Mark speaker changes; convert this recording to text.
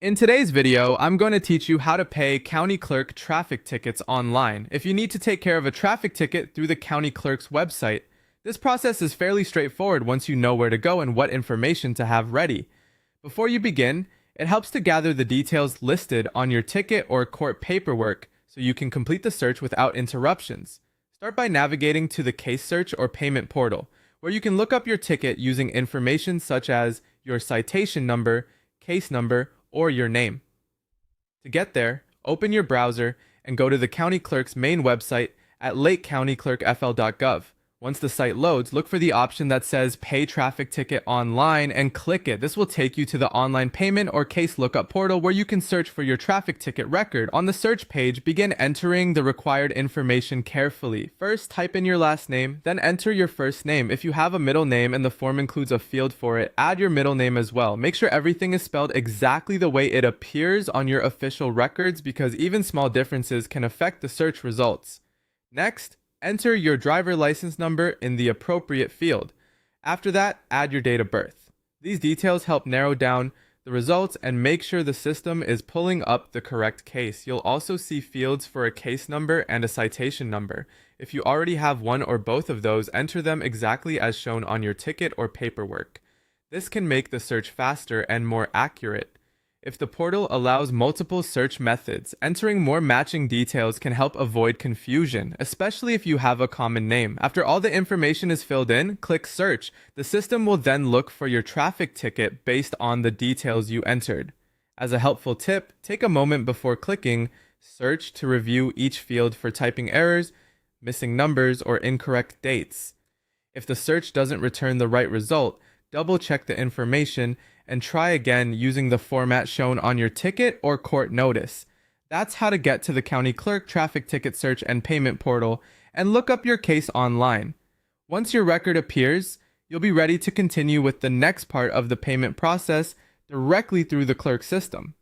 Speaker 1: In today's video, I'm going to teach you how to pay county clerk traffic tickets online. If you need to take care of a traffic ticket through the county clerk's website, this process is fairly straightforward once you know where to go and what information to have ready. Before you begin, it helps to gather the details listed on your ticket or court paperwork so you can complete the search without interruptions. Start by navigating to the case search or payment portal, where you can look up your ticket using information such as your citation number, case number, or your name. To get there, open your browser and go to the county clerk's main website at lakecountyclerkfl.gov. Once the site loads, look for the option that says Pay Traffic Ticket Online and click it. This will take you to the online payment or case lookup portal where you can search for your traffic ticket record. On the search page, begin entering the required information carefully. First, type in your last name, then enter your first name. If you have a middle name and the form includes a field for it, add your middle name as well. Make sure everything is spelled exactly the way it appears on your official records because even small differences can affect the search results. Next, enter your driver license number in the appropriate field. After that, add your date of birth. These details help narrow down the results and make sure the system is pulling up the correct case. You'll also see fields for a case number and a citation number. If you already have one or both of those, enter them exactly as shown on your ticket or paperwork. This can make the search faster and more accurate. If the portal allows multiple search methods, entering more matching details can help avoid confusion, especially if you have a common name. After all the information is filled in, click Search. The system will then look for your traffic ticket based on the details you entered. As a helpful tip, take a moment before clicking Search to review each field for typing errors, missing numbers, or incorrect dates. If the search doesn't return the right result, double-check the information and try again using the format shown on your ticket or court notice. That's how to get to the county clerk traffic ticket search and payment portal and look up your case online. Once your record appears, you'll be ready to continue with the next part of the payment process directly through the clerk system.